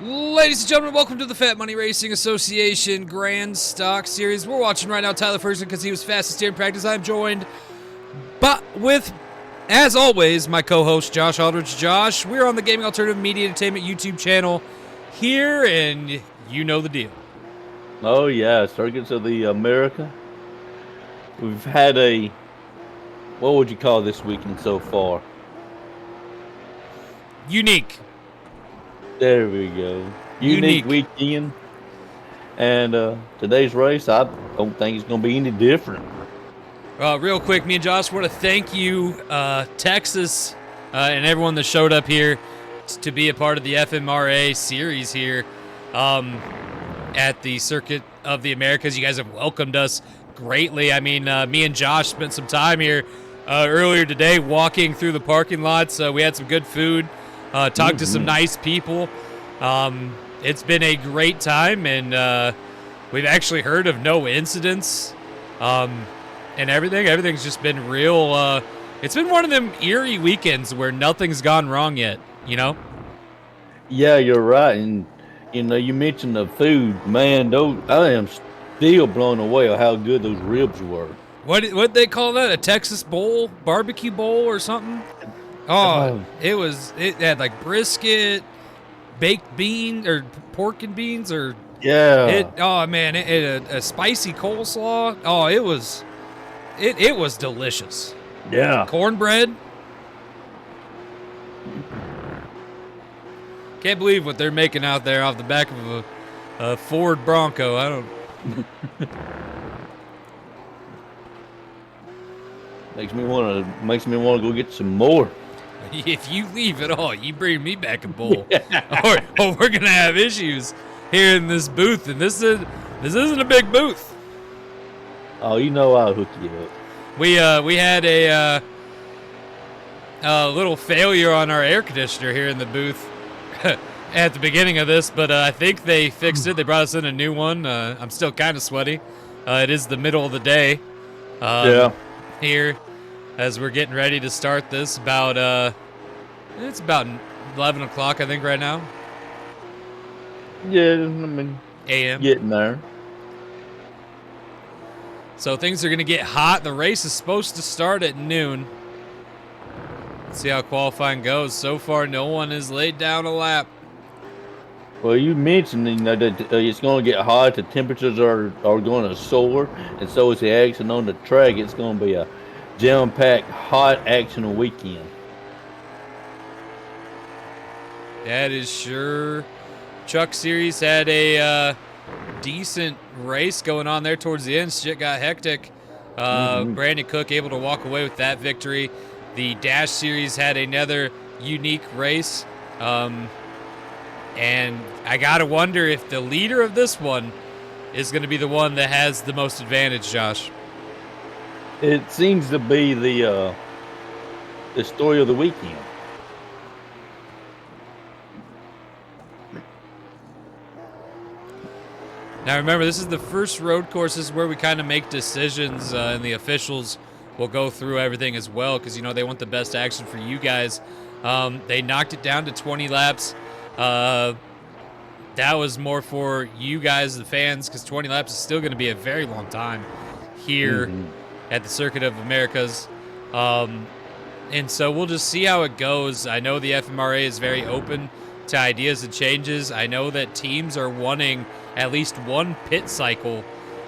Ladies and gentlemen, welcome to the Fat Money Racing Association Grand Stock Series. We're watching right now Tyler Ferguson because he was fastest here in practice. I'm joined with, as always, my co-host Josh Aldridge. Josh, we're on the Gaming Alternative Media Entertainment YouTube channel here, and you know the deal. Oh, yeah, Circuits of the America. We've had what would you call this weekend so far? Unique. There we go. Unique weekend. And today's race, I don't think it's going to be any different. Real quick, me and Josh want to thank you, Texas, and everyone that showed up here to be a part of the FMRA series here at the Circuit of the Americas. You guys have welcomed us greatly. I mean, me and Josh spent some time here earlier today walking through the parking lots. We had some good food, talked to some nice people. It's been a great time, and we've actually heard of no incidents. And everything's just been real. It's been one of them eerie weekends where nothing's gone wrong yet, you know? Yeah, you're right. And, you mentioned the food. Man, I am still blown away at how good those ribs were. What they call that? A Texas bowl? Barbecue bowl or something? Oh, it had like brisket, baked bean, or pork and beans, or... Yeah. A spicy coleslaw. Oh, it was delicious. Yeah. Cornbread. Can't believe what they're making out there off the back of a Ford Bronco. I don't. Makes me want to go get some more. If you leave at all, you bring me back a bowl, or we're gonna have issues here in this booth. And this isn't a big booth. Oh, I'll hook you up. We had a little failure on our air conditioner here in the booth at the beginning of this, but I think they fixed it. They brought us in a new one. I'm still kind of sweaty. It is the middle of the day. Here, as we're getting ready to start this, it's about 11 o'clock, I think, right now. Yeah, I mean, a.m. Getting there. So things are going to get hot. The race is supposed to start at noon. Let's see how qualifying goes. So far, no one has laid down a lap. Well, you mentioned that it's going to get hot. The temperatures are going to soar, and so is the action on the track. It's going to be a jam-packed, hot action weekend. That is sure. Truck Series had a decent race going on there towards the end. Shit got hectic. Brandon Cook able to walk away with that victory. The Dash Series had another unique race. And I got to wonder if the leader of this one is going to be the one that has the most advantage, Josh. It seems to be the story of the weekend. Now remember, this is the first road courses where we kind of make decisions, and the officials will go through everything as well because, they want the best action for you guys. They knocked it down to 20 laps. That was more for you guys, the fans, because 20 laps is still going to be a very long time here at the Circuit of Americas. And so we'll just see how it goes. I know the FMRA is very open to ideas and changes. I know that teams are wanting at least one pit cycle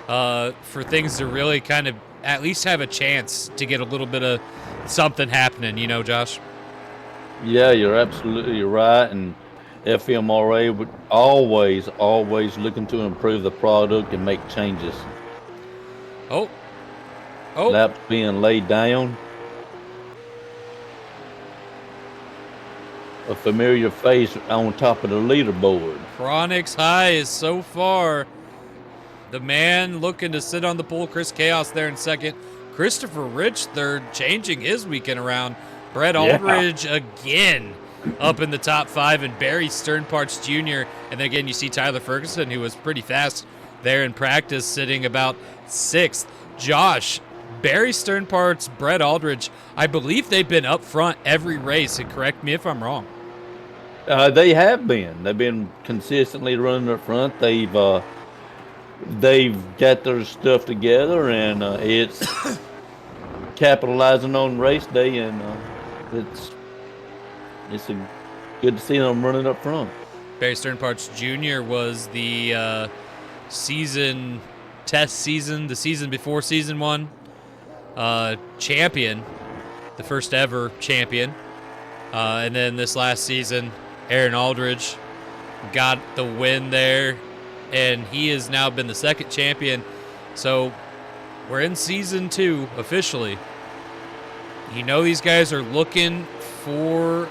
for things to really kind of at least have a chance to get a little bit of something happening, Josh? Yeah, you're absolutely right. And FMRA would always looking to improve the product and make changes. Oh. Laps being laid down. A familiar face on top of the leaderboard. Chronix High is so far the man looking to sit on the pole. Chris Chaos there in second. Christopher Rich third, changing his weekend around. Brett Aldridge again up in the top five, and Barry Sternparts Jr. And then again, you see Tyler Ferguson, who was pretty fast there in practice, sitting about sixth. Josh, Barry Sternparts, Brett Aldridge, I believe they've been up front every race, and correct me if I'm wrong. They have been. They've been consistently running up front. They've got their stuff together, and it's capitalizing on race day, and it's good to see them running up front. Barry Sternparts Jr. was the season test season, the season before season one champion, the first ever champion. And then this last season, Aaron Aldridge got the win there, and he has now been the second champion. So we're in season 2 officially. You know these guys are looking for,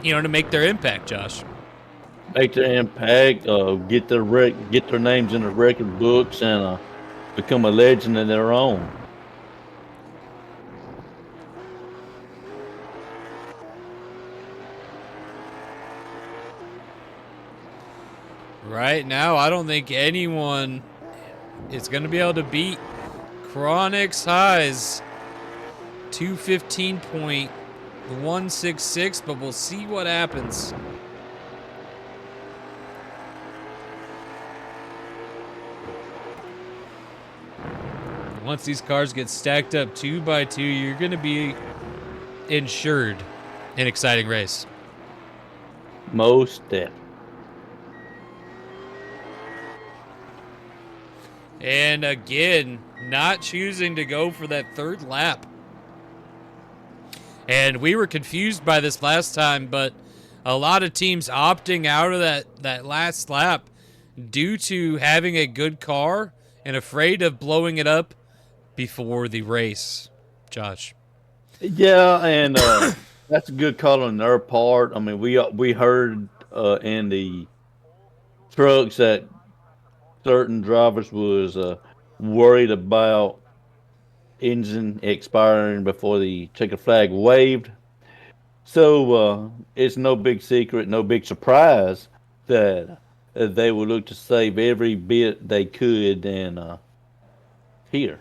to make their impact, Josh. Make their impact, get their names in the record books, and become a legend of their own. Right now, I don't think anyone is going to be able to beat Chronix High's 215.166, but we'll see what happens. Once these cars get stacked up 2 by 2, you're going to be ensured an exciting race. Most definitely. And again, not choosing to go for that third lap. And we were confused by this last time, but a lot of teams opting out of that last lap due to having a good car and afraid of blowing it up before the race. Josh. Yeah, and that's a good call on their part. I mean, we heard in the trucks that certain drivers was worried about engine expiring before the checkered flag waved. So it's no big secret, no big surprise that they would look to save every bit they could. And here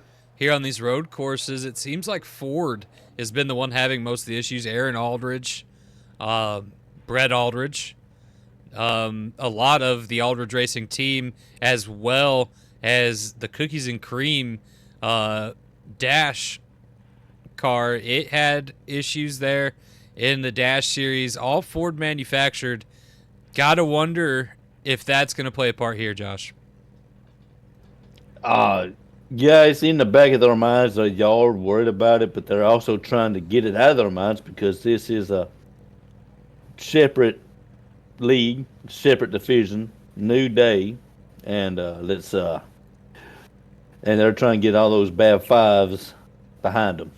on these road courses, it seems like Ford has been the one having most of the issues. Aaron Aldridge, Brett Aldridge, a lot of the Aldridge Racing team, as well as the Cookies and Cream Dash car. It had issues there in the Dash series, all Ford manufactured. Gotta wonder if that's going to play a part here, Josh. Yeah, it's in the back of their minds that y'all are worried about it, but they're also trying to get it out of their minds because this is a separate league, separate division, new day, and and they're trying to get all those bad fives behind them.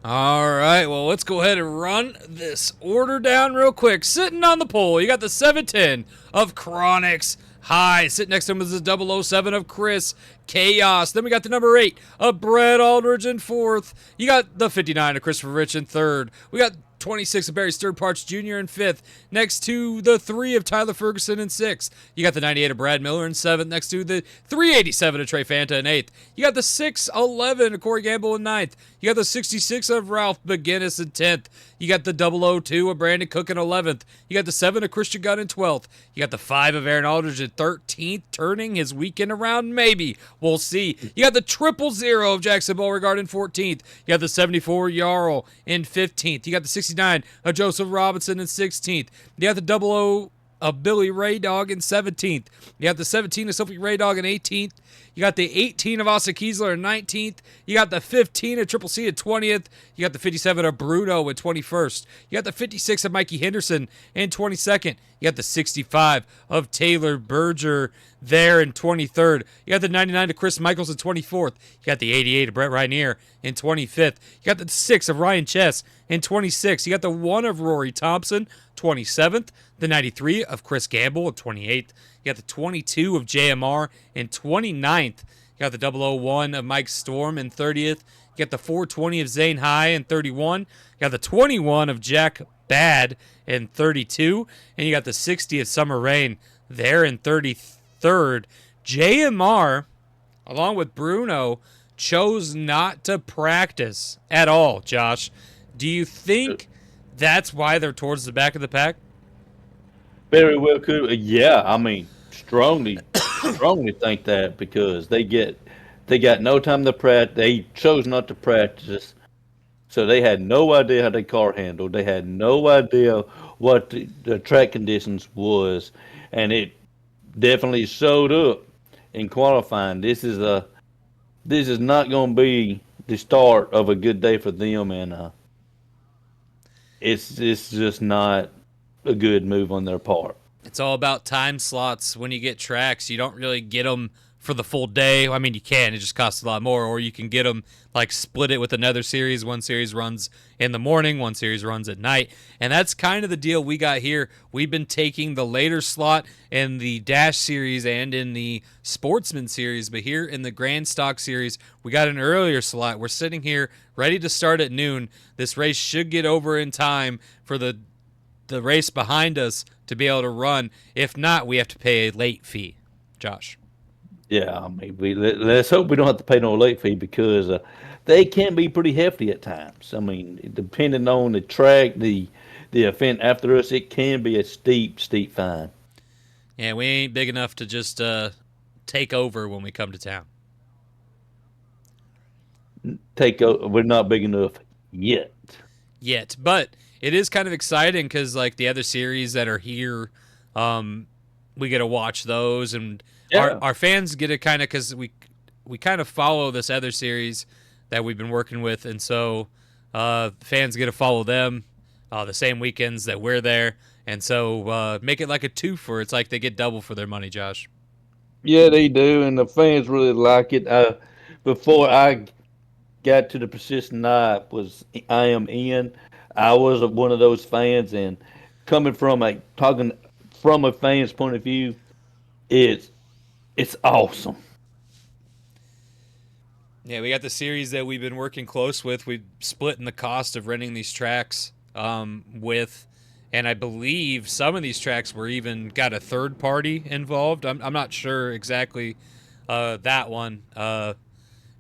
All right, well, let's go ahead and run this order down real quick. Sitting on the pole, you got the 710 of Chronix High. Sitting next to him is the 007 of Chris Chaos. Then we got the number 8 of Brett Aldridge in 4th. You got the 59 of Christopher Rich in 3rd. We got 26 of Barry Sternparts Jr. in 5th, next to the 3 of Tyler Ferguson in 6th. You got the 98 of Brad Miller in 7th, next to the 387 of Trey Fanta in 8th. You got the 611 of Corey Gamble in 9th. You got the 66 of Ralph McGinnis in 10th. You got the 002 of Brandon Cook in 11th. You got the 7 of Christian Gunn in 12th. You got the 5 of Aaron Aldridge in 13th, turning his weekend around, maybe. We'll see. You got the 000 of Jackson Beauregard in 14th. You got the 74 Jarl in 15th. You got the 69 of Joseph Robinson in 16th. You got the 00 of Billy Ray Dog in 17th. You got the 17 of Sophie Ray Dog in 18th. You got the 18 of Asa Kiesler in 19th. You got the 15 of Triple C in 20th. You got the 57 of Bruno in 21st. You got the 56 of Mikey Henderson in 22nd. You got the 65 of Taylor Berger there in 23rd. You got the 99 of Chris Michaels in 24th. You got the 88 of Brett Rainier in 25th. You got the 6 of Ryan Chess in 26th. You got the 1 of Rory Thompson, 27th. The 93 of Chris Gamble in 28th. You got the 22 of JMR in 29th. You got the 001 of Mike Storm in 30th. You got the 420 of Zane High in 31. You got the 21 of Jack Bad in 32. And you got the 60 of Summer Rain there in 33rd. JMR, along with Bruno, chose not to practice at all, Josh. Do you think that's why they're towards the back of the pack? Very well could. Yeah, I mean, strongly think that because they got no time to practice. They chose not to practice, so they had no idea how their car handled. They had no idea what the track conditions was, and it definitely showed up in qualifying. This is not going to be the start of a good day for them, and it's just not a good move on their part. It's all about time slots. When you get tracks, you don't really get them for the full day. I mean, you can. It just costs a lot more. Or you can get them, like, split it with another series. One series runs in the morning. One series runs at night. And that's kind of the deal we got here. We've been taking the later slot in the Dash series and in the Sportsman series. But here in the Grand Stock series, we got an earlier slot. We're sitting here ready to start at noon. This race should get over in time for the race behind us to be able to run. If not, we have to pay a late fee. Josh. Yeah, I mean, let's hope we don't have to pay no late fee because they can be pretty hefty at times. I mean, depending on the track, the event after us, it can be a steep fine. Yeah, we ain't big enough to just take over when we come to town. We're not big enough yet. But it is kind of exciting because, like, the other series that are here, we get to watch those, and our fans get it kind of because we kind of follow this other series that we've been working with, and so fans get to follow them the same weekends that we're there, and so make it like a twofer. It's like they get double for their money, Josh. Yeah, they do, and the fans really like it. Before I got to the position I am in, I was one of those fans, and talking from a fan's point of view, it's awesome. Yeah, we got the series that we've been working close with. We've split in the cost of renting these tracks with, and I believe some of these tracks were even got a third party involved. I'm not sure exactly that one.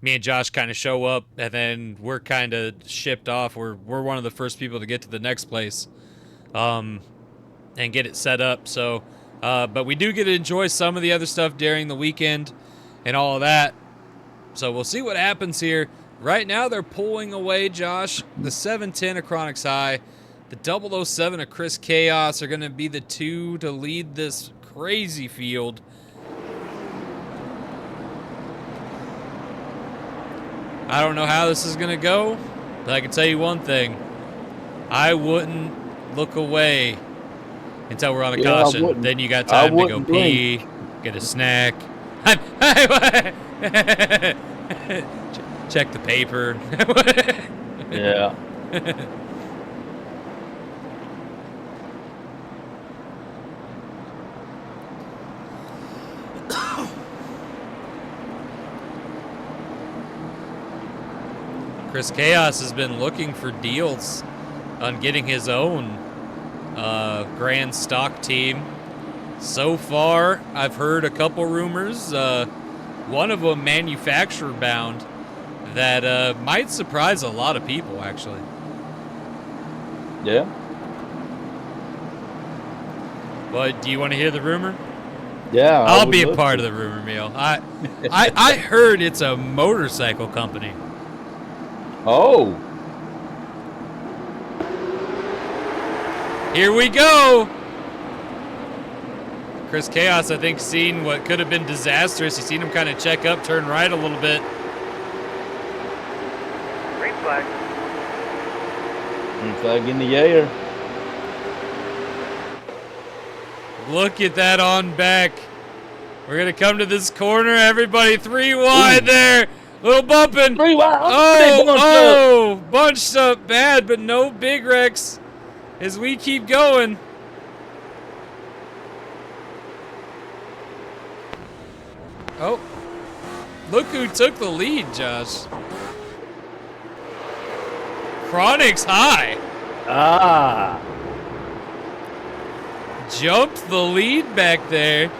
Me and Josh kind of show up, and then we're kind of shipped off. We're one of the first people to get to the next place and get it set up. So, but we do get to enjoy some of the other stuff during the weekend and all of that. So we'll see what happens here. Right now they're pulling away, Josh. The 710 of Chronix High, the 007 of Chris Chaos are going to be the two to lead this crazy field. I don't know how this is going to go, but I can tell you one thing. I wouldn't look away until we're on a caution. Then you got time to go pee, get a snack. Check the paper. Yeah. Chris Chaos has been looking for deals on getting his own Grand Stock team. So far, I've heard a couple rumors. One of them manufacturer bound that might surprise a lot of people, actually. Yeah. But do you want to hear the rumor? Yeah. I'll be a part of the rumor mill. I heard it's a motorcycle company. Oh. Here we go. Chris Chaos, I think, seen what could have been disastrous. He's seen him kind of check up, turn right a little bit. Green flag. Green flag in the air. Look at that on back. We're going to come to this corner. Everybody 3 wide there. Little bumping. 3 wide. Oh, bunched up bad, but no big wrecks as we keep going. Oh, look who took the lead, Josh. Chronix High. Ah. Jumped the lead back there.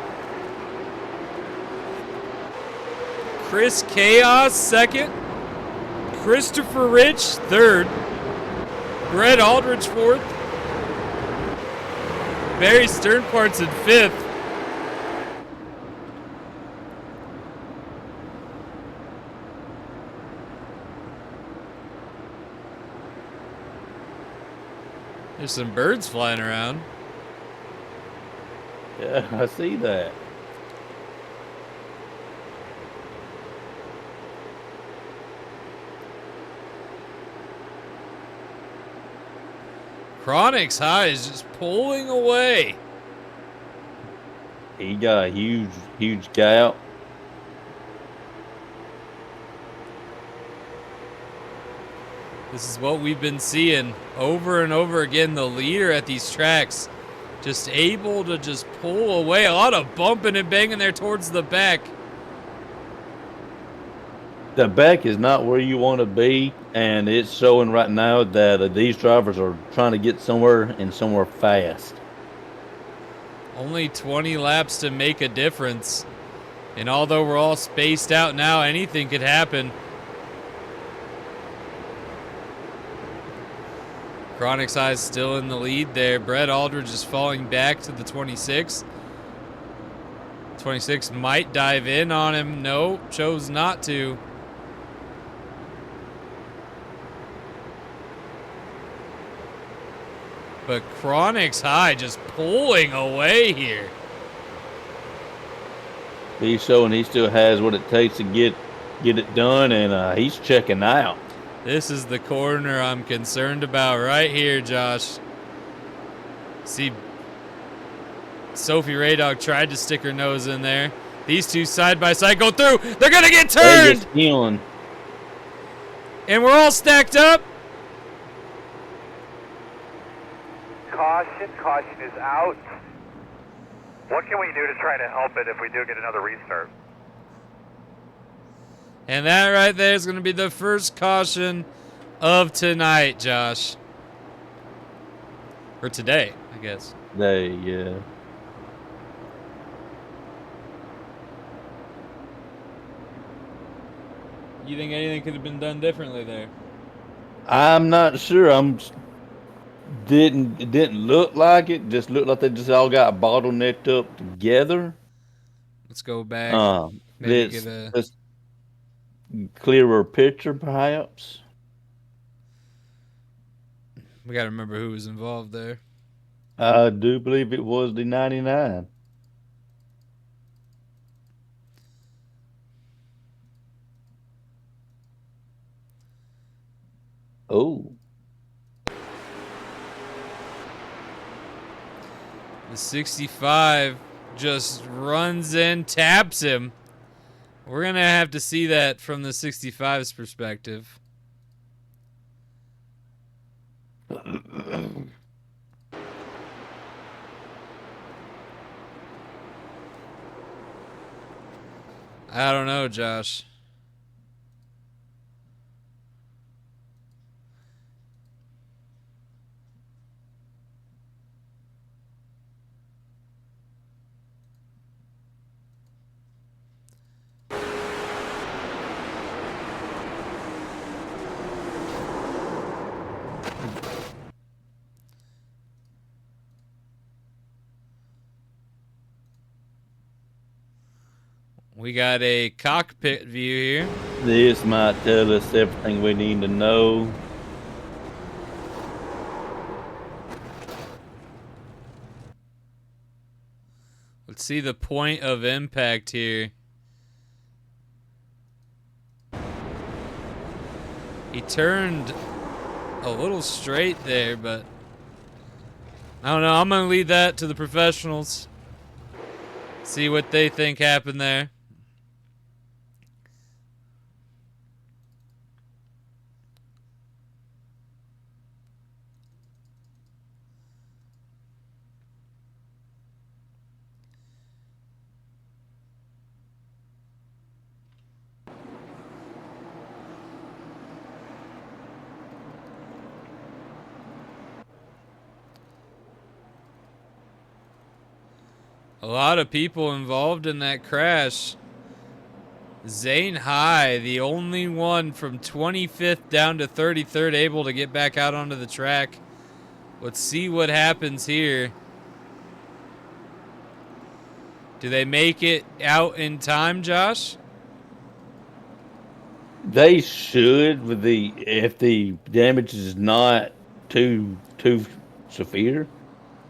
Chris Chaos second. Christopher Rich third. Brett Aldridge fourth. Barry Sternpart's in fifth. There's some birds flying around. Yeah, I see that. Chronix High is just pulling away. He got a huge gap. This is what we've been seeing over and over again. The leader at these tracks just able to just pull away. A lot of bumping and banging there towards the back. The back is not where you want to be, and it's showing right now that these drivers are trying to get somewhere and somewhere fast. Only 20 laps to make a difference. And although we're all spaced out now, anything could happen. Chronix High is still in the lead there. Brett Aldridge is falling back to the 26. 26 might dive in on him. No, chose not to. But Chronix High just pulling away here. He's showing he still has what it takes to get it done, and he's checking out. This is the corner I'm concerned about right here, Josh. See, Sophie Raydog tried to stick her nose in there. These two side by side go through. They're going to get turned. And we're all stacked up. Caution is out. What can we do to try to help it if we do get another restart? And that right there is going to be the first caution of tonight, Josh. Or today, I guess. Today, yeah. You think anything could have been done differently there? I'm not sure. It didn't look like it. Just looked like they just all got bottlenecked up together. Let's go back. Maybe get a clearer picture, perhaps. We got to remember who was involved there. I do believe it was the 99. Oh. The 65 just runs in, taps him. We're going to have to see that from the 65's perspective. I don't know, Josh. We got a cockpit view here. This might tell us everything we need to know. Let's see the point of impact here. He turned a little straight there, but I don't know. I'm going to leave that to the professionals. See what they think happened there. A lot of people involved in that crash. Zane High, the only one from 25th down to 33rd, able to get back out onto the track. Let's see what happens here. Do they make it out in time, Josh? They should, with if the damage is not too severe,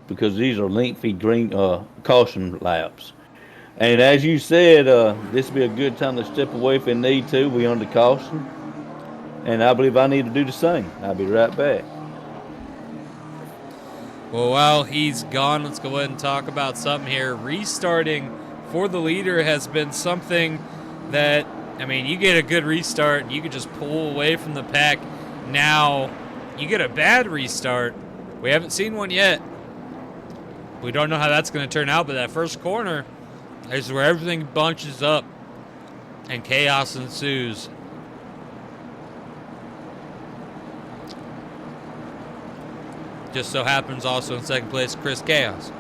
because these are lengthy green caution laps. And as you said, this would be a good time to step away if they need to. We under caution, and I believe I need to do the same. I'll be right back. Well, while he's gone, let's go ahead and talk about something here. Restarting for the leader has been something that, I mean, you get a good restart and you can just pull away from the pack. Now, you get a bad restart. We haven't seen one yet. We don't know how that's going to turn out, but that first corner is where everything bunches up and chaos ensues. Just so happens also in second place, Chris Chaos.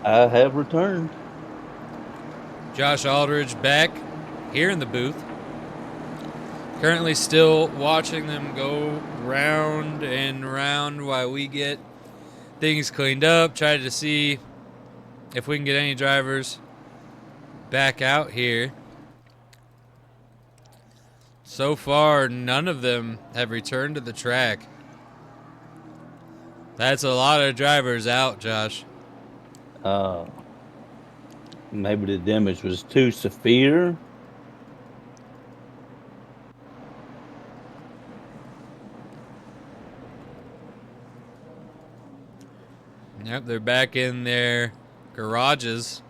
I have returned. Josh Aldridge back here in the booth. Currently still watching them go round and round while we get things cleaned up. Try to see if we can get any drivers back out here. So far, none of them have returned to the track. That's a lot of drivers out, Josh. Maybe the damage was too severe. Yep, they're back in their garages.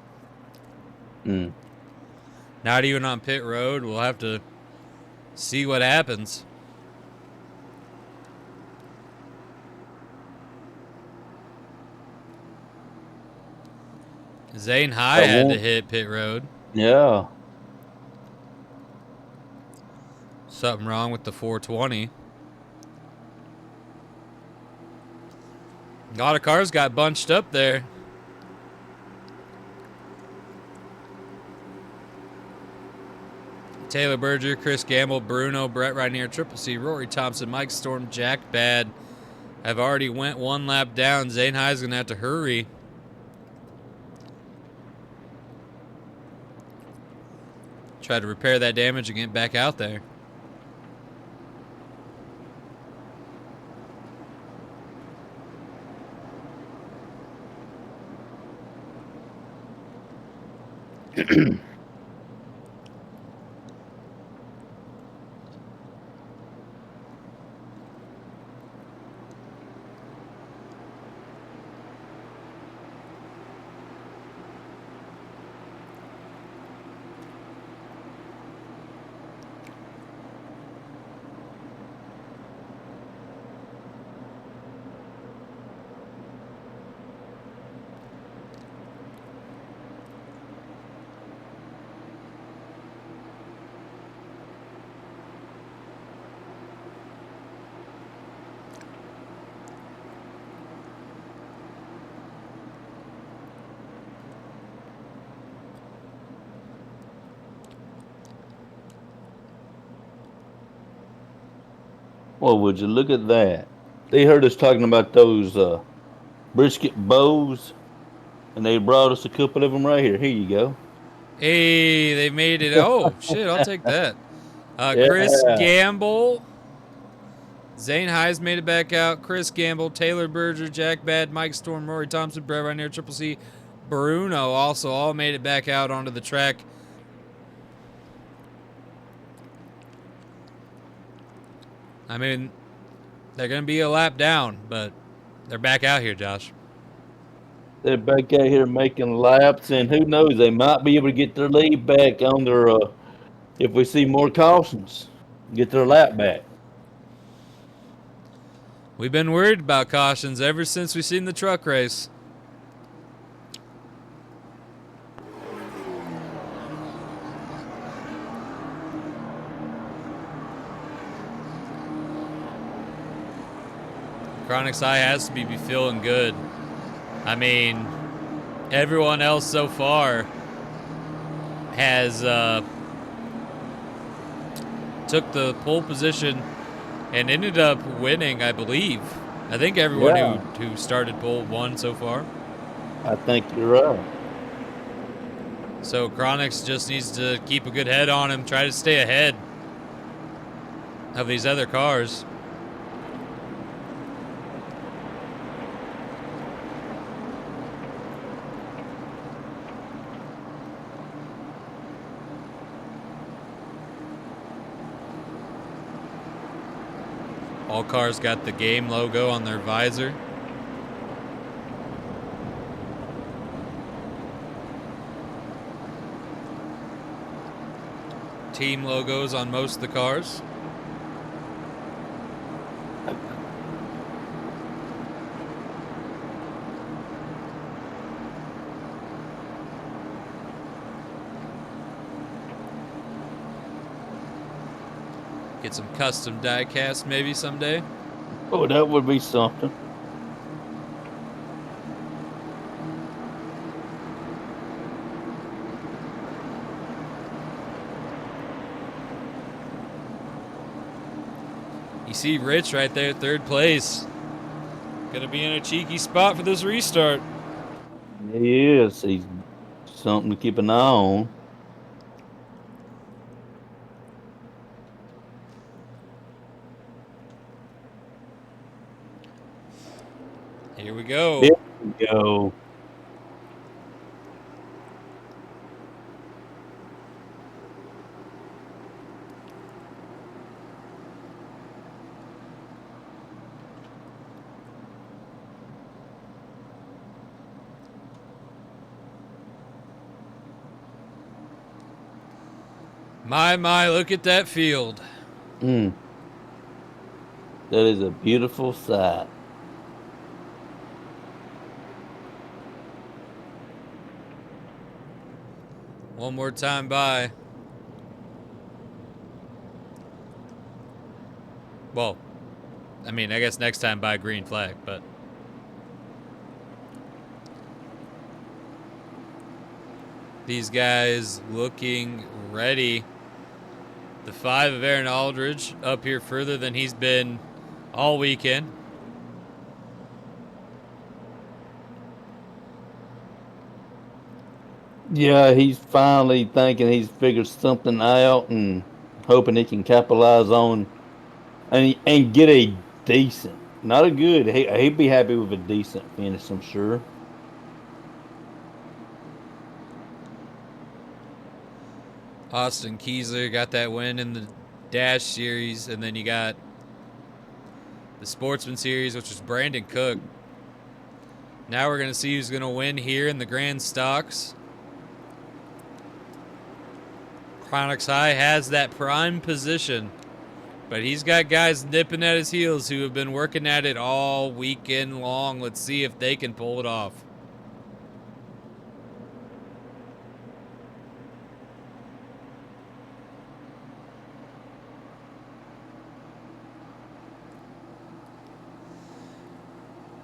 Not even on pit road. We'll have to see what happens. Zane High had to hit pit road. Yeah. Something wrong with the 420. A lot of cars got bunched up there. Taylor Berger, Chris Gamble, Bruno, Brett Rainier, Triple C, Rory Thompson, Mike Storm, Jack Bad have already went one lap down. Zane High's going to have to hurry. Try to repair that damage and get back out there. Well, would you look at that? They heard us talking about those brisket bows, and they brought us a couple of them right here. Here you go. Hey, they made it. Oh, shit, I'll take that. Chris Yeah. Gamble. Zane Hayes made it back out. Chris Gamble, Taylor Berger, Jack Bad, Mike Storm, Rory Thompson, Brett Rainier, Triple C, Bruno also all made it back out onto the track. I mean, they're going to be a lap down, but they're back out here, Josh. They're back out here making laps, and who knows, they might be able to get their lead back on their, if we see more cautions, get their lap back. We've been worried about cautions ever since we've seen the truck race. Chronic's High has to be feeling good. I mean, everyone else so far has took the pole position and ended up winning, I believe. I think everyone who started pole won so far. I think you're right. So Chronix just needs to keep a good head on him, try to stay ahead of these other cars. All cars got the G.A.M.E logo on their visor. Team logos on most of the cars. Get some custom die cast maybe someday. Oh, that would be something. You see Rich right there, third place. Gonna be in a cheeky spot for this restart. He is. He's something to keep an eye on. Here we go. Here we go. My, look at that field. That is a beautiful sight. One more time by. Well, I mean, I guess next time by green flag, but. These guys looking ready. The 5 of Aaron Aldridge up here further than he's been all weekend. Yeah, he's finally thinking he's figured something out and hoping he can capitalize on and get a decent, not a good. He'd be happy with a decent finish, I'm sure. Austin Kiesler got that win in the Dash Series, and then you got the Sportsman Series, which was Brandon Cook. Now we're going to see who's going to win here in the Grand Stocks. Chronix High has that prime position, but he's got guys nipping at his heels who have been working at it all weekend long. Let's see if they can pull it off.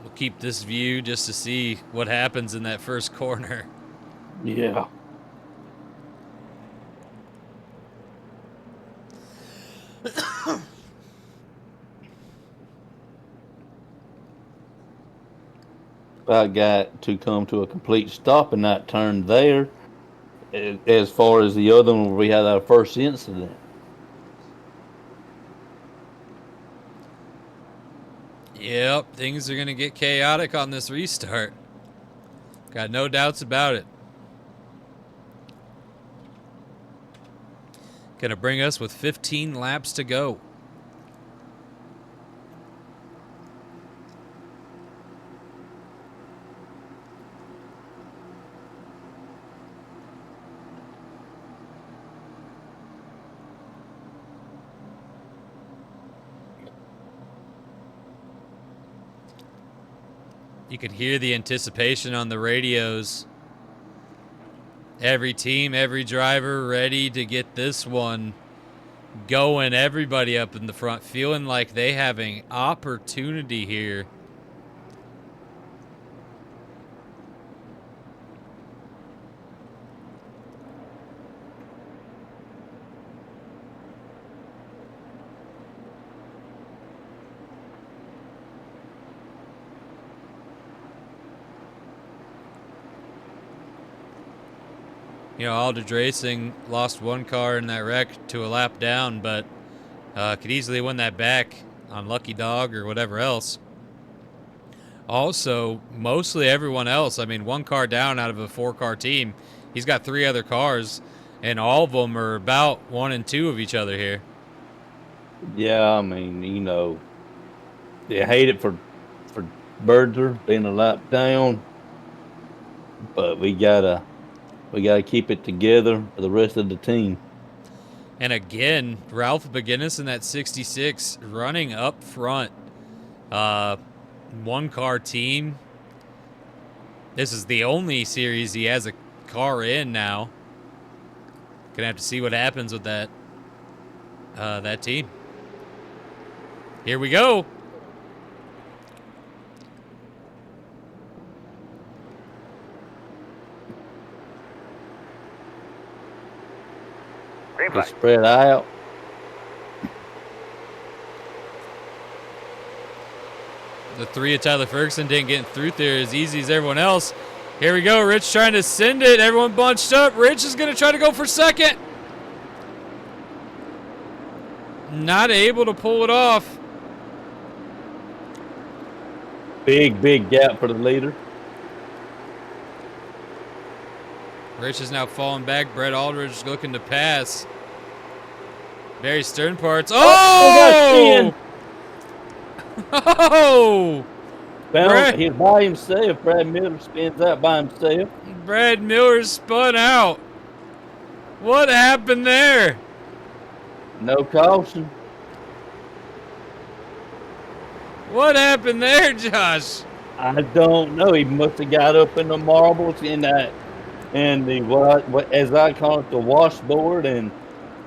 We'll keep this view just to see what happens in that first corner. Yeah. about got to come to a complete stop in that turn there. As far as the other one, where we had our first incident. Yep, things are going to get chaotic on this restart. Got no doubts about it. Going to bring us with 15 laps to go. You can hear the anticipation on the radios. Every team, every driver ready to get this one going. Everybody up in the front feeling like they have an opportunity here. You know, Aldridge Racing lost one car in that wreck to a lap down, but could easily win that back on Lucky Dog or whatever else. Also, mostly everyone else, I mean, one car down out of a 4-car team. He's got 3 other cars, and all of them are about 1 and 2 of each other here. Yeah, I mean, you know, you hate it for Berger being a lap down, but we gotta keep it together for the rest of the team. And again, Ralph McGinnis in that 66 running up front. 1-car team. This is the only series he has a car in now. Gonna have to see what happens with that that team. Here we go. Green flag. Spread out. The 3 of Tyler Ferguson didn't get through there as easy as everyone else. Here we go. Rich trying to send it. Everyone bunched up. Rich is going to try to go for second. Not able to pull it off. Big gap for the leader. Rich is now falling back. Brett Aldridge looking to pass. Barry Stern parts. Oh! Oh! He's by himself. Brad Miller spins out by himself. Brad Miller spun out. What happened there? No caution. What happened there, Josh? I don't know. He must have got up in the marbles in that, and the what as I call it, the washboard, and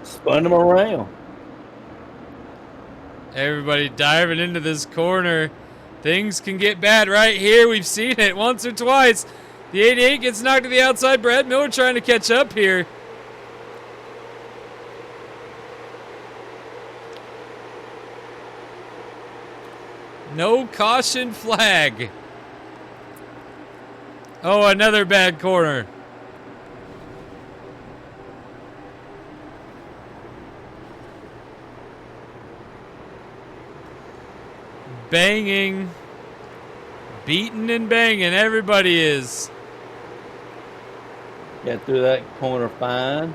spun him around. Everybody diving into this corner. Things can get bad right here. We've seen it once or twice. The 88 gets knocked to the outside. Brad Miller trying to catch up here. No caution flag. Oh, another bad corner. Banging. Beating and banging. Everybody is. Got through that corner fine.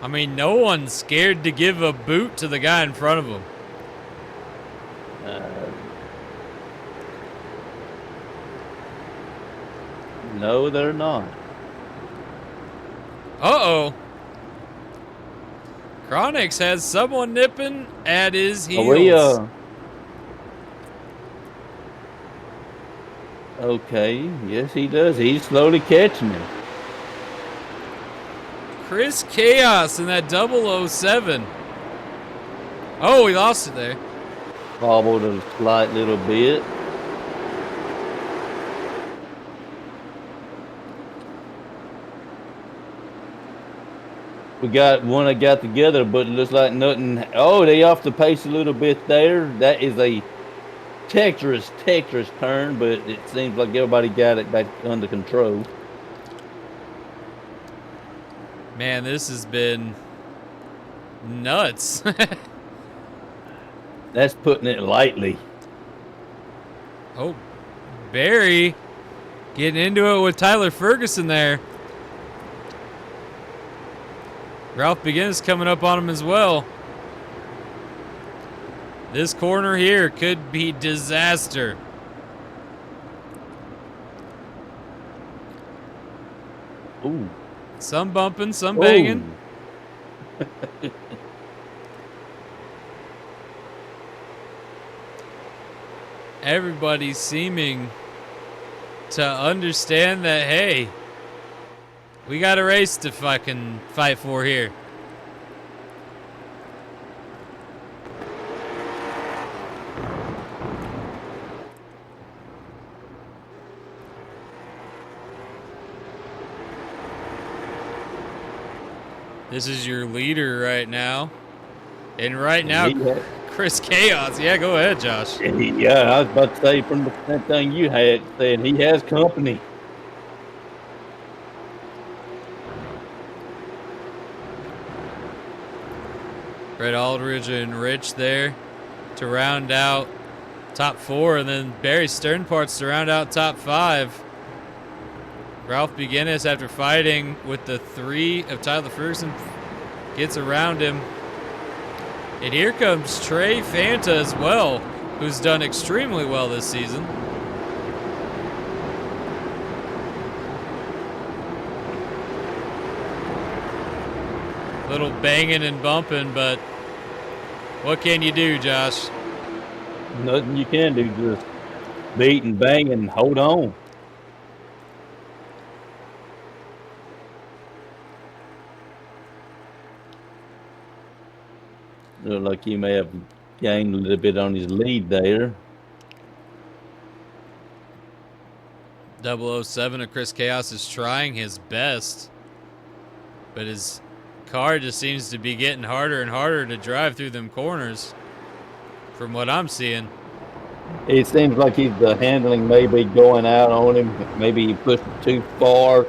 I mean, no one's scared to give a boot to the guy in front of him. No, they're not. Uh-oh. Chronix has someone nipping at his heels. Okay, yes he does. He's slowly catching him. Chris Chaos in that 007. Oh, he lost it there. Bobbled a slight little bit. We got one that got together, but it looks like nothing. Oh, they off the pace a little bit there. That is a Tetris turn, but it seems like everybody got it back under control. Man, this has been nuts. That's putting it lightly. Oh, Barry getting into it with Tyler Ferguson there. Ralph Beginnis coming up on him as well. This corner here could be disaster. Ooh. Some bumping, some banging. Everybody seeming to understand that, hey, we got a race to fucking fight for here. This is your leader right now. And right now, Chris Chaos. Yeah, go ahead, Josh. Yeah, I was about to say from the same thing you had said, he has company. Brett Aldridge and Rich there to round out top 4, and then Barry Sternparts to round out top 5. Ralph Beginnis, after fighting with the 3 of Tyler Ferguson, gets around him. And here comes Trey Fanta as well, who's done extremely well this season. Little banging and bumping, but what can you do, Josh? Nothing you can do, just beat and bang and hold on. Look like he may have gained a little bit on his lead there. 007 of Chris Chaos is trying his best, but his car just seems to be getting harder and harder to drive through them corners from what I'm seeing. It seems like the handling may be going out on him. Maybe he pushed it too far.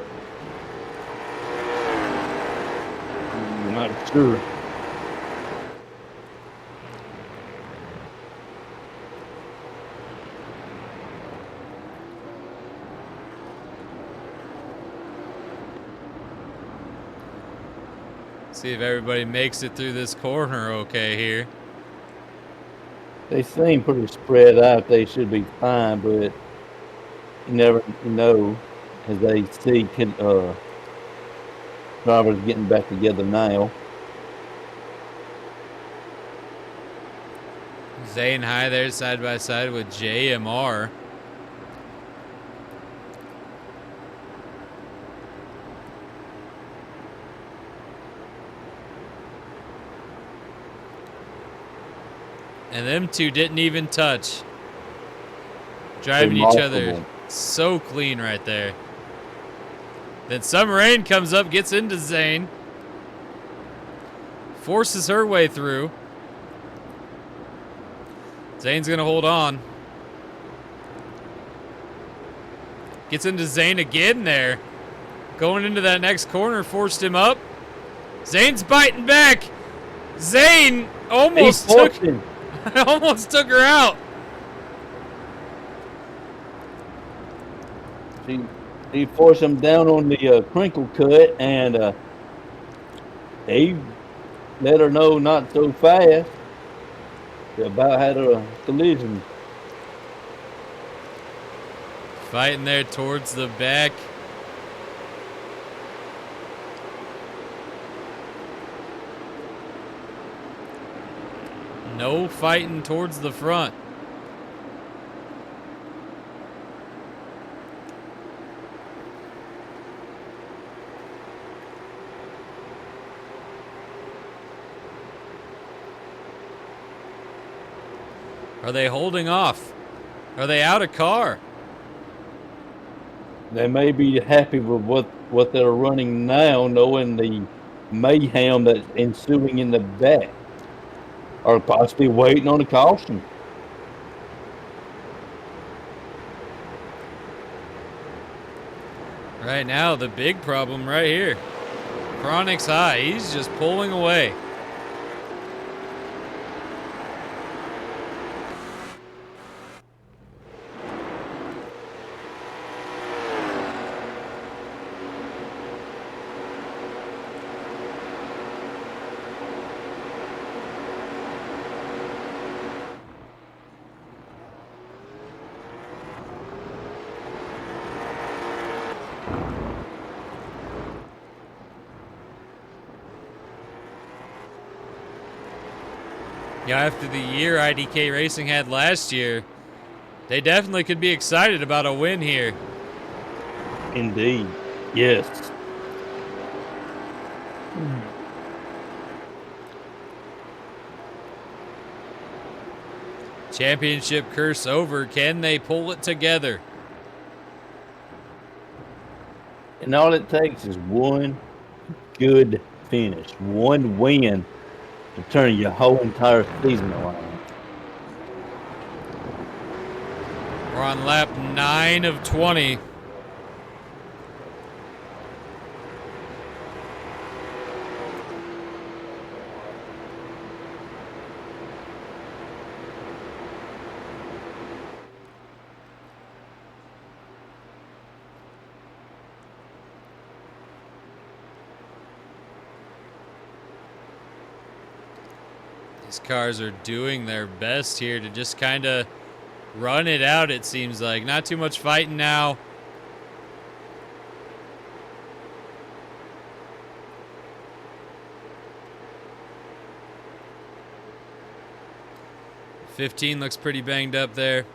I'm not sure. See if everybody makes it through this corner okay here. They seem pretty spread out. They should be fine, but you never know as they see drivers getting back together now. Zane High there side by side with JMR. And them two didn't even touch. Driving each other so clean right there. Then Summer Rain comes up, gets into Zane. Forces her way through. Zane's going to hold on. Gets into Zane again there. Going into that next corner, forced him up. Zane's biting back. Zane almost took her out. He forced him down on the crinkle cut, and he let her know not so fast. They about had a collision. Fighting there towards the back. No fighting towards the front. Are they holding off? Are they out of car? They may be happy with what they're running now, knowing the mayhem that's ensuing in the back, or possibly waiting on a caution. Right now, the big problem right here. Chronic's high. He's just pulling away. Yeah, after the year IDK Racing had last year, they definitely could be excited about a win here. Indeed. Yes. Championship curse over. Can they pull it together? And all it takes is one good finish, one win to turn your whole entire season around. We're on lap 9 of 20. These cars are doing their best here to just kind of run it out, it seems like. Not too much fighting now. '15 looks pretty banged up there.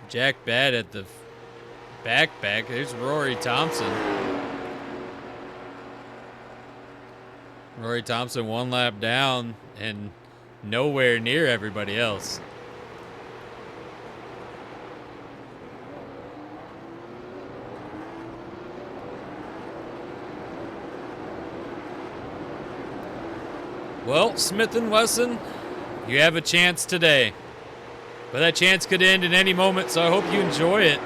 Jack Bad at the back. There's Rory Thompson. Rory Thompson 1 lap down and nowhere near everybody else. Well, Smith & Wesson, you have a chance today. But that chance could end at any moment, so I hope you enjoy it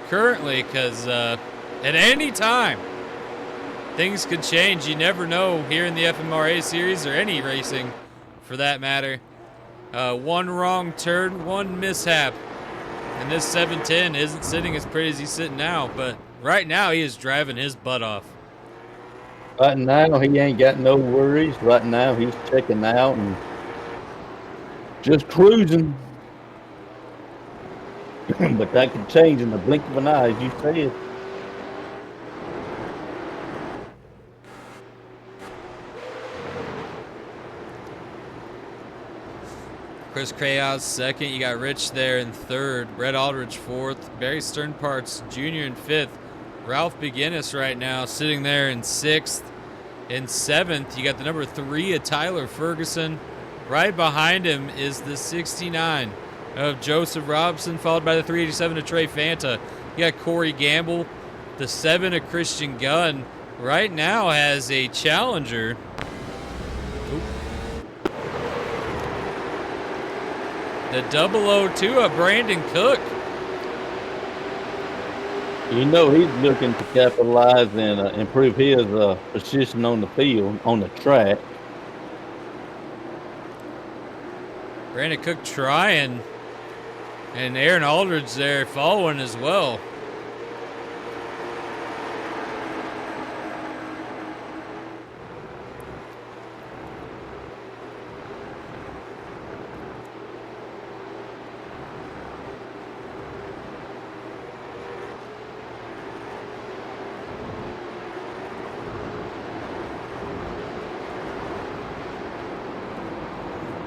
currently, because at any time, things could change. You never know here in the FMRA series, or any racing for that matter. One wrong turn, one mishap, and this 710 isn't sitting as pretty as he's sitting now, but right now he is driving his butt off. Right now, he ain't got no worries. Right now, he's checking out and just cruising. But that could change in the blink of an eye, as you said. Chris Crayoz second. You got Rich there in third. Brett Aldridge fourth. Barry Sternparts Jr. in fifth. Ralph McGinnis right now sitting there in sixth. In seventh, you got the number 3 of Tyler Ferguson. Right behind him is the 69 of Joseph Robson, followed by the 387 of Trey Fanta. You got Corey Gamble. The 7 of Christian Gunn right now has a challenger. The 002 of Brandon Cook. You know he's looking to capitalize and improve his position on the field, on the track. Brandon Cook trying. And Aaron Aldridge there following as well.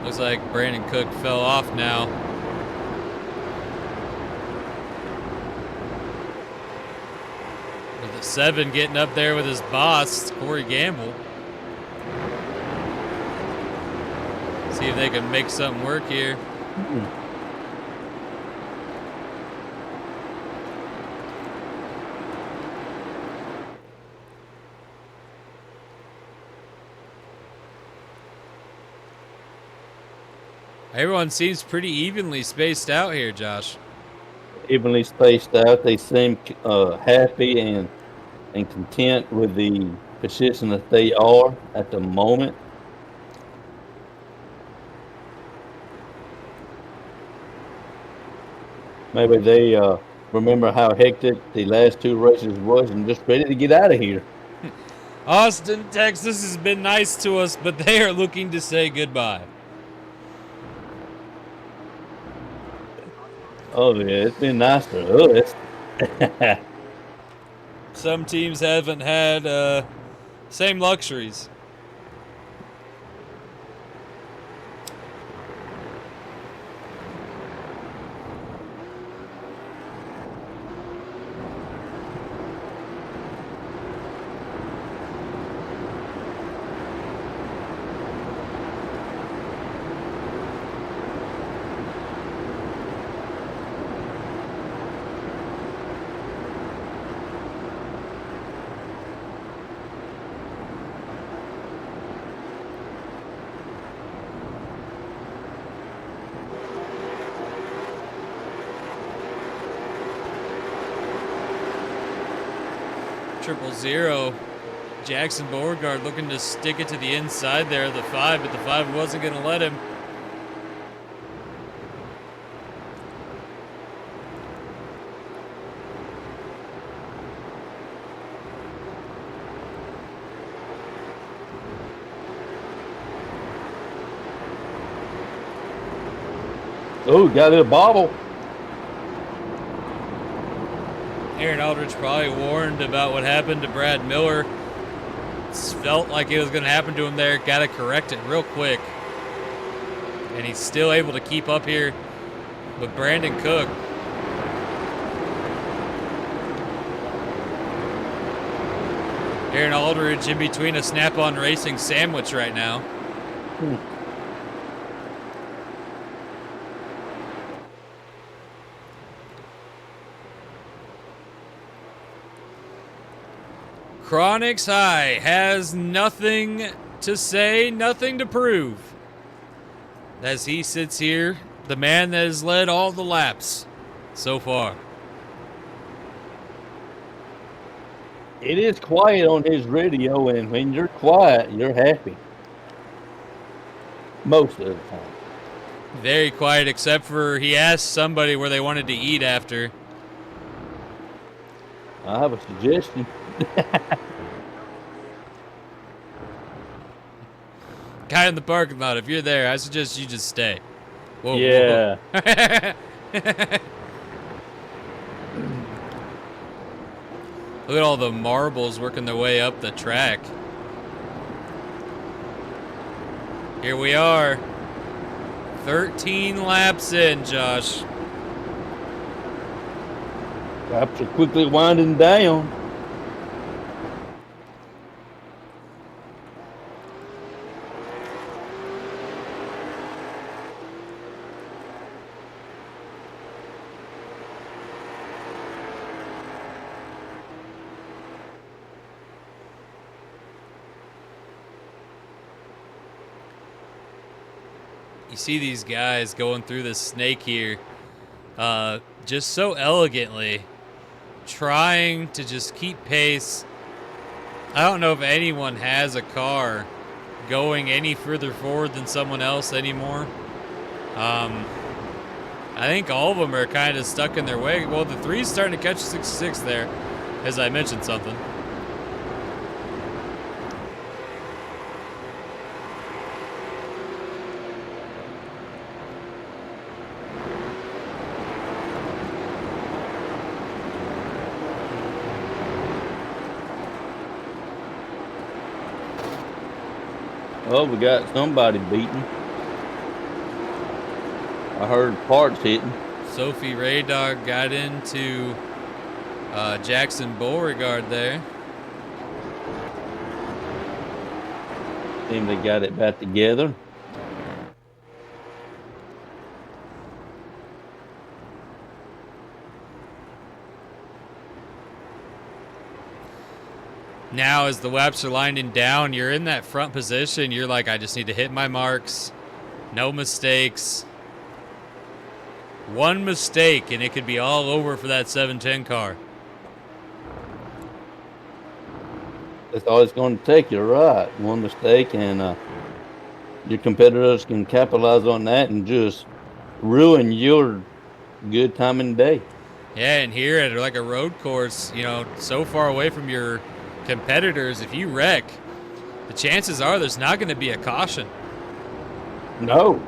Looks like Brandon Cook fell off now. With the 7 getting up there with his boss, Corey Gamble. See if they can make something work here. Everyone seems pretty evenly spaced out here, Josh. Evenly spaced out. They seem happy and content with the position that they are at the moment. Maybe they remember how hectic the last two races was and just ready to get out of here. Austin, Texas has been nice to us, but they are looking to say goodbye. Oh, yeah, it's been nice for us. Some teams haven't had same luxuries. Triple zero. Jackson Beauregard looking to stick it to the inside there of the 5, but the 5 wasn't going to let him. Oh, got it a bobble. Aaron Aldridge probably warned about what happened to Brad Miller. Felt like it was going to happen to him there. Got to correct it real quick. And he's still able to keep up here with Brandon Cook. Aaron Aldridge in between a Snap-on Racing sandwich right now. Chronix High has nothing to say, nothing to prove. As he sits here, the man that has led all the laps so far. It is quiet on his radio, and when you're quiet, you're happy. Most of the time. Very quiet, except for he asked somebody where they wanted to eat after. I have a suggestion. Guy in the parking lot, if you're there, I suggest you just stay. Whoa, yeah. whoa. Look at all the marbles working their way up the track. Here we are. 13 laps in, Josh. Laps are quickly winding down. You see these guys going through this snake here just so elegantly, trying to just keep pace. I don't know if anyone has a car going any further forward than someone else anymore. I think all of them are kind of stuck in their way. Well, the 3's starting to catch 66 there, as I mentioned something. Oh, we got somebody beaten. I heard parts hitting. Sophie Raydog got into Jackson Beauregard there. Seems they got it back together. Now, as the laps are lining down, you're in that front position. You're like, I just need to hit my marks, No mistakes. One mistake, and it could be all over for that 710 car. That's all it's going to take. You're right. One mistake, and your competitors can capitalize on that and just ruin your good time in the day. Yeah, and here at like a road course, you know, so far away from your competitors, if you wreck, the chances are there's not going to be a caution. No.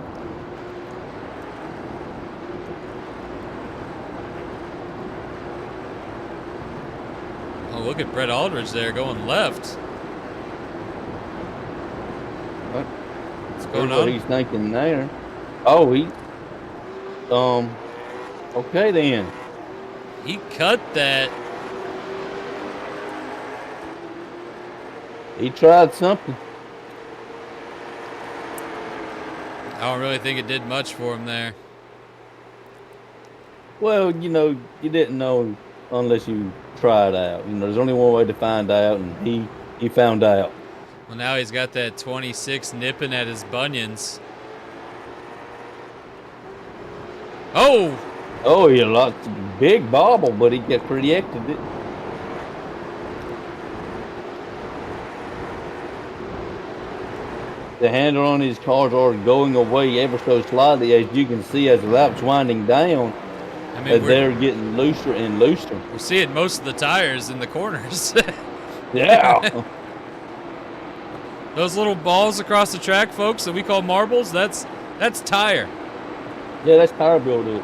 Oh, look at Brett Aldridge there going left. What's going on? What he's thinking there. Oh, okay then. He cut that. He tried something. I don't really think it did much for him there. Well, you know, you didn't know unless you tried out. You know, there's only one way to find out, and he found out. Well, now he's got that 26 nipping at his bunions. Oh! Oh, he lost a big bobble, but he got corrected it. The handle on his cars are going away ever so slightly, as you can see as the lap's winding down. I mean, they're getting looser and looser. We're seeing most of the tires in the corners. Yeah. Those little balls across the track, folks, that we call marbles, that's tire. Yeah, that's tire buildup.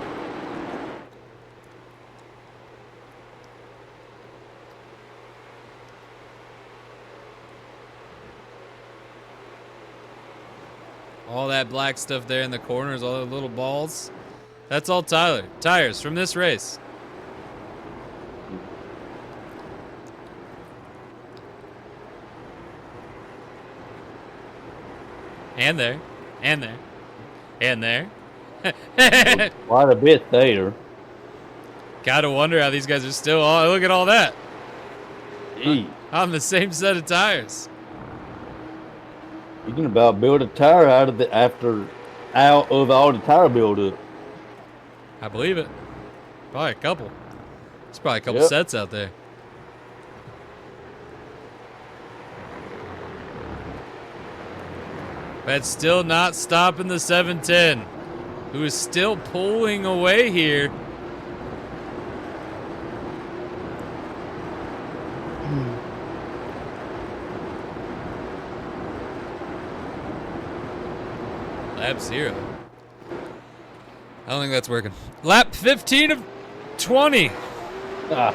All that black stuff there in the corners, all the little balls. That's all tires from this race. And there. And there. And there. Quite a bit there. Gotta wonder how these guys are still on. Look at all that. Gee. On the same set of tires. You can about build a tire out of all the tire buildup. I believe it. Probably a couple. There's probably a couple sets out there. But still not stopping the 710, who is still pulling away here. Lap 0. I don't think that's working. Lap 15 of 20. Ah.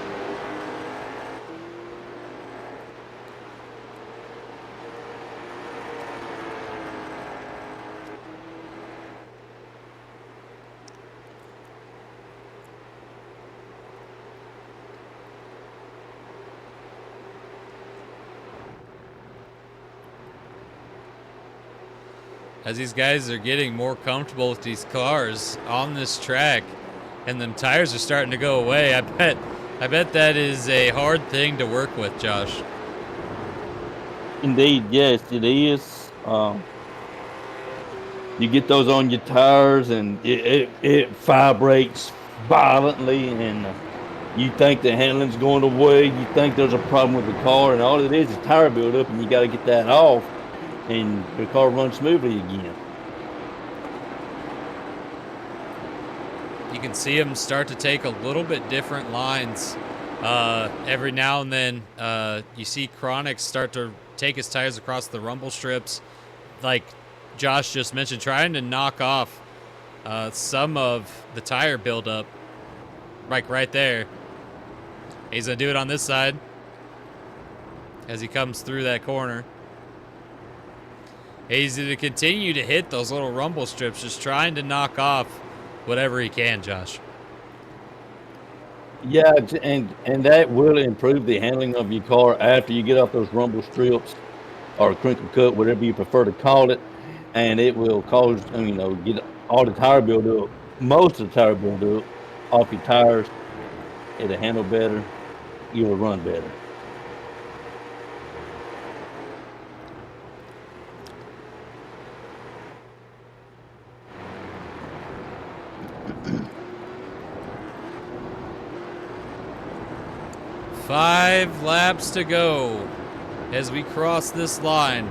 As these guys are getting more comfortable with these cars on this track and them tires are starting to go away, I bet that is a hard thing to work with, Josh. Indeed, yes, it is. You get those on your tires and it vibrates violently, and you think the handling's going away, you think there's a problem with the car, and all it is tire buildup, and you got to get that off, and the car runs smoothly again. You can see them start to take a little bit different lines. Every now and then, you see Chronic start to take his tires across the rumble strips, like Josh just mentioned, trying to knock off some of the tire buildup, like right there. He's going to do it on this side as he comes through that corner. He's going to continue to hit those little rumble strips, just trying to knock off whatever he can, Josh. Yeah, and that will improve the handling of your car after you get off those rumble strips or crinkle cut, whatever you prefer to call it, and it will cause, get all the tire buildup, most of the tire buildup off your tires. It'll handle better. You'll run better. 5 laps to go as we cross this line.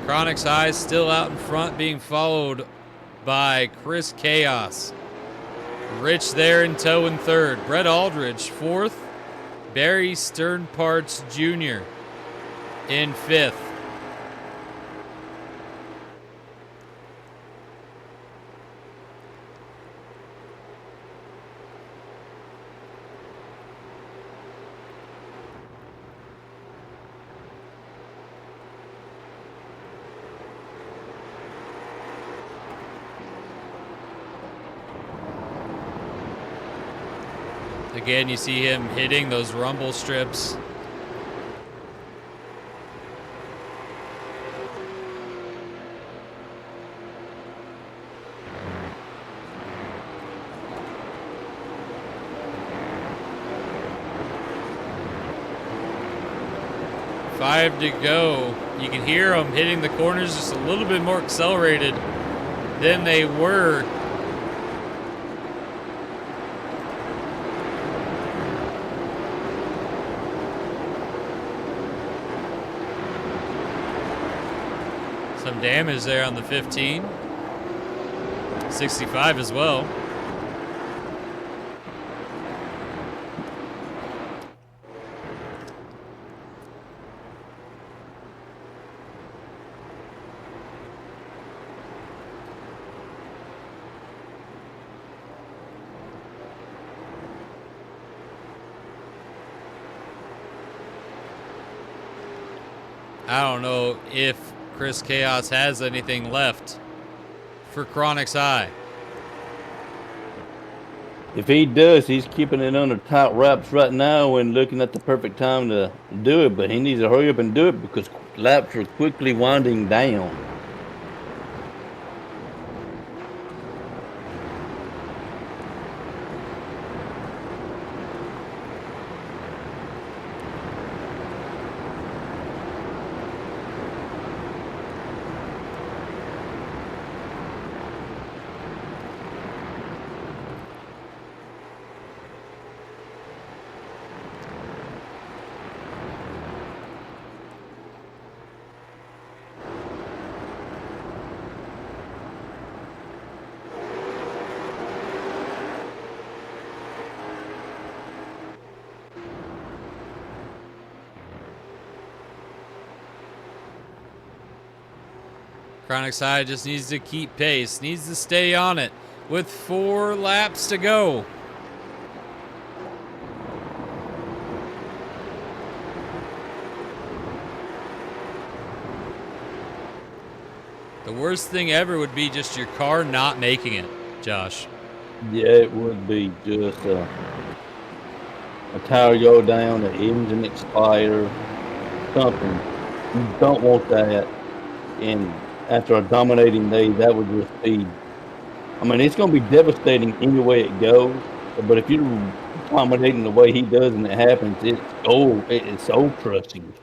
Chronix High still out in front, being followed by Chris Chaos. Rich there in tow in third. Brett Aldridge fourth. Barry Sternparts Jr. in fifth. Again, you see him hitting those rumble strips. Five to go. You can hear them hitting the corners just a little bit more accelerated than they were. Some damage there on the 15. 65 as well. I don't know if Chris Chaos has anything left for Chronix High. If he does, he's keeping it under tight wraps right now and looking at the perfect time to do it, but he needs to hurry up and do it because laps are quickly winding down. Chronix High just needs to keep pace, needs to stay on it with 4 laps to go. The worst thing ever would be just your car not making it, Josh. Yeah, it would be just a tire go down, an engine expire, something. You don't want that. And after a dominating day, that would just be, I mean, it's going to be devastating any way it goes. But if you're dominating the way he does and it happens, it's soul crushing.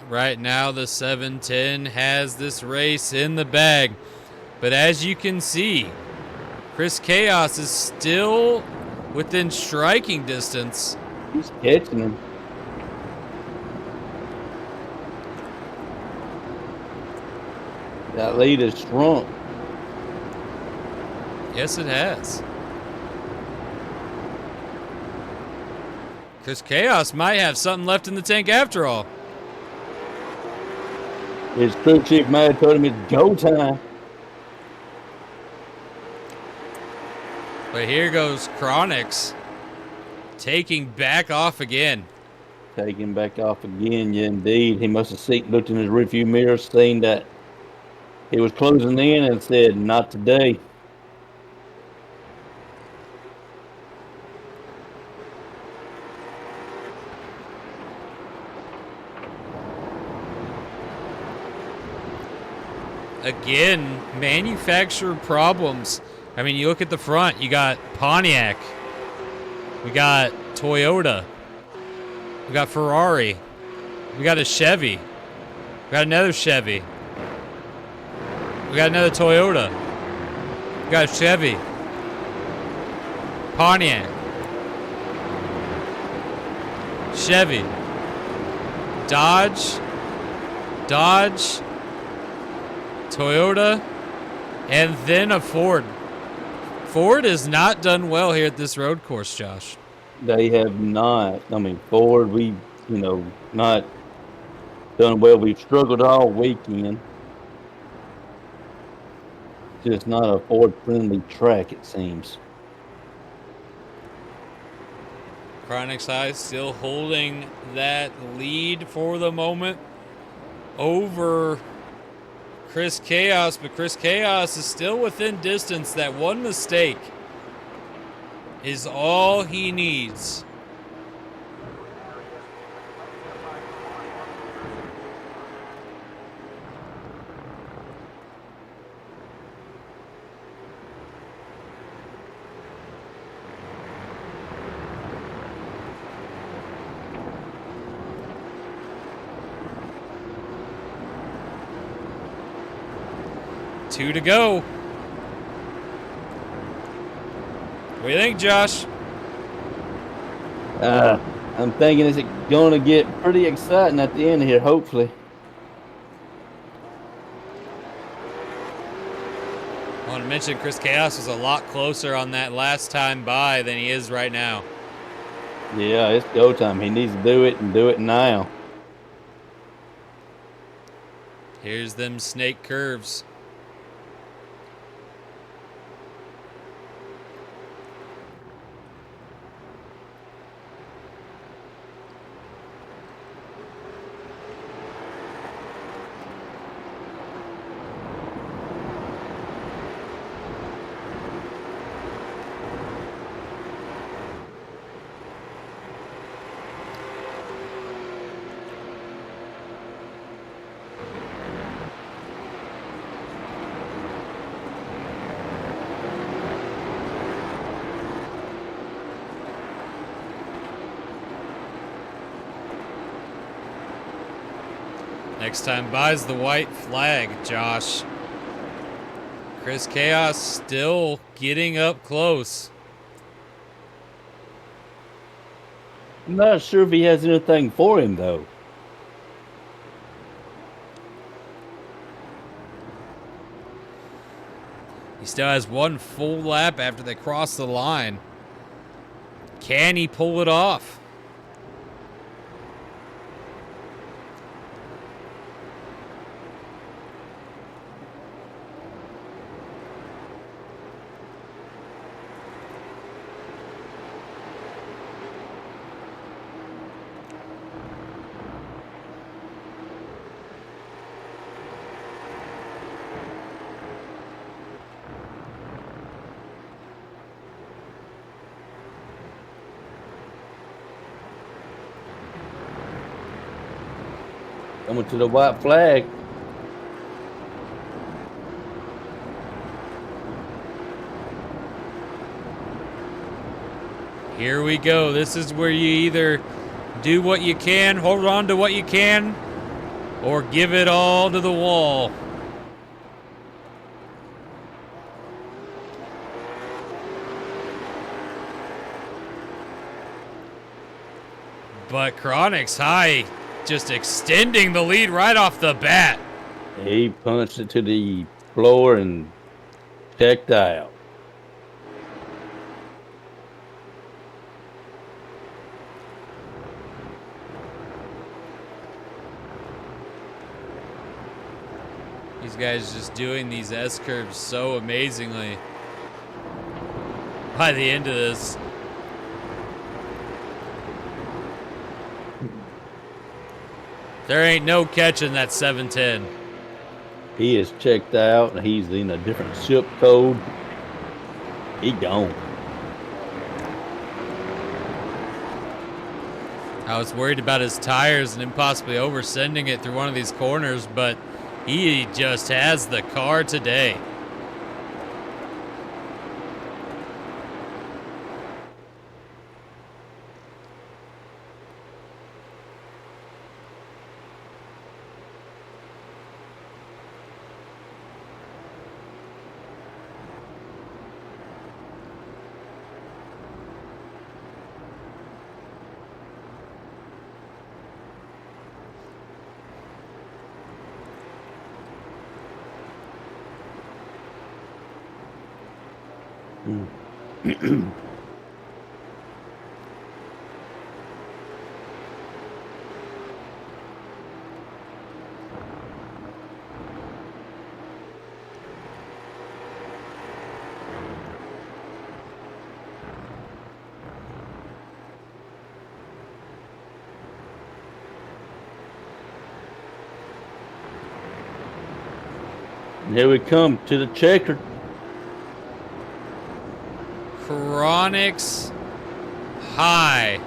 Right now, the 710 has this race in the bag. But as you can see, Chris Chaos is still within striking distance. He's catching him. That lead has shrunk. Yes, it has. Chris Chaos might have something left in the tank after all. His crew chief may have told him it's go time. But here goes Chronix taking back off again. Taking back off again, yeah, indeed. He must have looked in his rearview mirror, seen that he was closing in and said, not today. Again, manufacturer problems. I mean, you look at the front, you got Pontiac, we got Toyota, we got Ferrari, we got a Chevy, we got another Chevy, we got another Toyota, we got a Chevy, Pontiac, Chevy, Dodge, Toyota, and then a Ford. Ford has not done well here at this road course, Josh. They have not. I mean, Ford, we, not done well. We've struggled all weekend. Just not a Ford-friendly track, it seems. Chronix High still holding that lead for the moment over Chris Chaos, but Chris Chaos is still within distance. That one mistake is all he needs. Two to go. What do you think, Josh? I'm thinking it's going to get pretty exciting at the end here, hopefully. I want to mention Chris Chaos was a lot closer on that last time by than he is right now. Yeah, it's go time. He needs to do it and do it now. Here's them snake curves. Next time buys the white flag, Josh. Chris Chaos still getting up close. I'm not sure if he has anything for him, though. He still has one full lap after they cross the line. Can he pull it off? Coming to the white flag. Here we go. This is where you either do what you can, hold on to what you can, or give it all to the wall. But Chronix High just extending the lead right off the bat. He punched it to the floor and checked out. These guys just doing these S-curves so amazingly. by the end of this. There ain't no catching that 710. He is checked out, and he's in a different zip code. He gone. I was worried about his tires and him possibly oversending it through one of these corners, but he just has the car today. And here we come to the checkered. Chronics High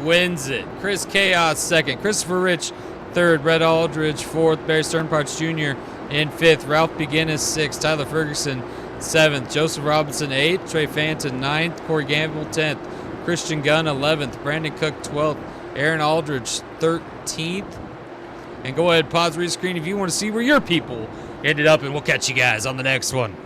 wins it. Chris Chaos second. Christopher Rich third. Brett Aldridge fourth. Barry Sternparts Jr. in fifth. Ralph McGinnis sixth. Tyler Ferguson seventh. Joseph Robinson eighth. Trey Fanton ninth. Corey Gamble 10th. Christian Gunn 11th. Brandon Cook 12th. Aaron Aldridge 13th. And go ahead, pause, rescreen if you want to see where your people ended up, and we'll catch you guys on the next one.